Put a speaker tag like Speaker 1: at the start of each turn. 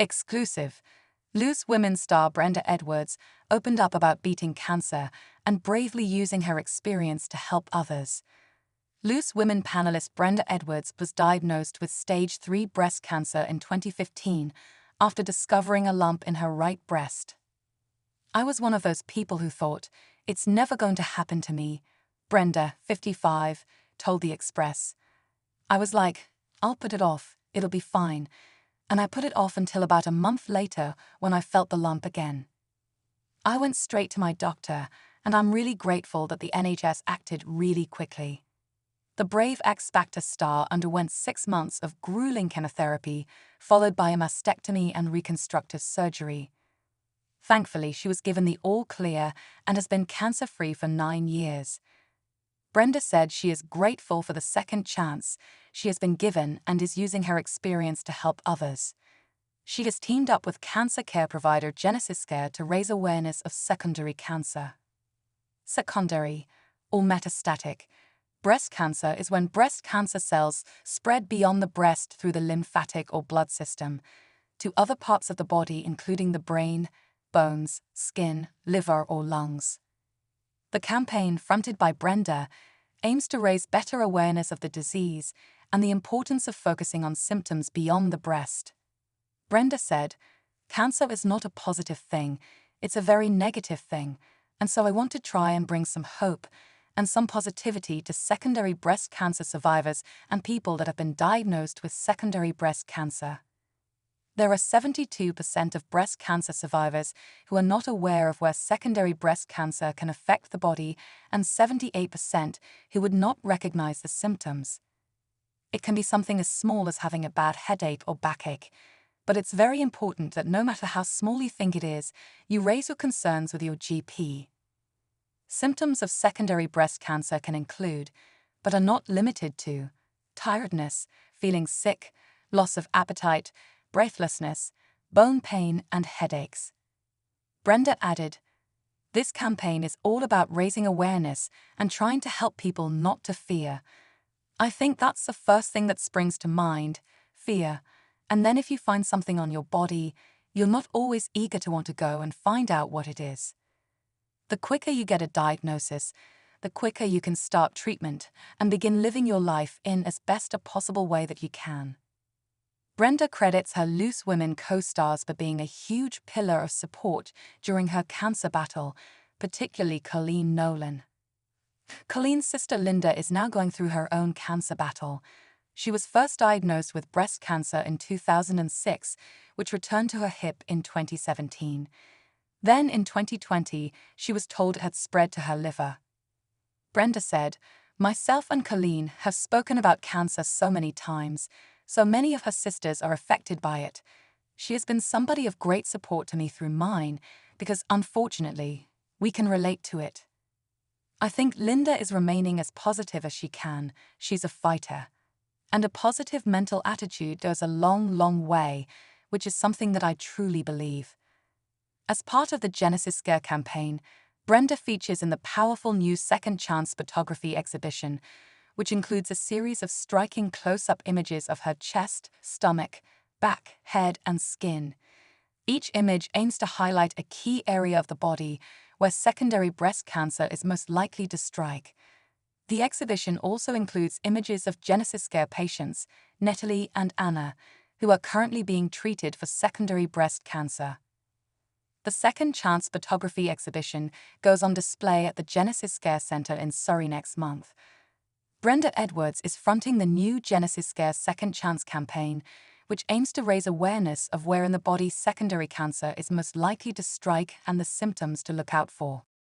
Speaker 1: Exclusive. Loose Women star Brenda Edwards opened up about beating cancer and bravely using her experience to help others. Loose Women panelist Brenda Edwards was diagnosed with stage 3 breast cancer in 2015 after discovering a lump in her right breast. "I was one of those people who thought, it's never going to happen to me," Brenda, 55, told The Express. "I was like, I'll put it off, it'll be fine. And I put it off until about a month later when I felt the lump again. I went straight to my doctor, and I'm really grateful that the NHS acted really quickly." The brave X Factor star underwent 6 months of grueling chemotherapy, followed by a mastectomy and reconstructive surgery. Thankfully, she was given the all-clear and has been cancer-free for 9 years. Brenda said she is grateful for the second chance she has been given and is using her experience to help others. She has teamed up with cancer care provider GenesisCare to raise awareness of secondary cancer. Secondary, or metastatic, breast cancer is when breast cancer cells spread beyond the breast through the lymphatic or blood system to other parts of the body, including the brain, bones, skin, liver, or lungs. The campaign, fronted by Brenda, aims to raise better awareness of the disease and the importance of focusing on symptoms beyond the breast. Brenda said, "Cancer is not a positive thing, it's a very negative thing, and so I want to try and bring some hope and some positivity to secondary breast cancer survivors and people that have been diagnosed with secondary breast cancer. There are 72% of breast cancer survivors who are not aware of where secondary breast cancer can affect the body and 78% who would not recognize the symptoms. It can be something as small as having a bad headache or backache, but it's very important that no matter how small you think it is, you raise your concerns with your GP. Symptoms of secondary breast cancer can include, but are not limited to, tiredness, feeling sick, loss of appetite, breathlessness, bone pain, and headaches." Brenda added, "This campaign is all about raising awareness and trying to help people not to fear. I think that's the first thing that springs to mind, fear. And then if you find something on your body, you're not always eager to want to go and find out what it is. The quicker you get a diagnosis, the quicker you can start treatment and begin living your life in as best a possible way that you can." Brenda credits her Loose Women co-stars for being a huge pillar of support during her cancer battle, particularly Colleen Nolan. Colleen's sister Linda is now going through her own cancer battle. She was first diagnosed with breast cancer in 2006, which returned to her hip in 2017. Then in 2020, she was told it had spread to her liver. Brenda said, "Myself and Colleen have spoken about cancer so many times. So many of her sisters are affected by it. She has been somebody of great support to me through mine, because unfortunately, we can relate to it. I think Linda is remaining as positive as she can. She's a fighter. And a positive mental attitude goes a long, long way, which is something that I truly believe." As part of the GenesisCare campaign, Brenda features in the powerful new Second Chance photography exhibition, which includes a series of striking close-up images of her chest, stomach, back, head, and skin. Each image aims to highlight a key area of the body where secondary breast cancer is most likely to strike. The exhibition also includes images of GenesisCare patients, Natalie and Anna, who are currently being treated for secondary breast cancer. The Second Chance photography exhibition goes on display at the GenesisCare Center in Surrey next month. Brenda Edwards is fronting the new GenesisCare Second Chance campaign, which aims to raise awareness of where in the body secondary cancer is most likely to strike and the symptoms to look out for.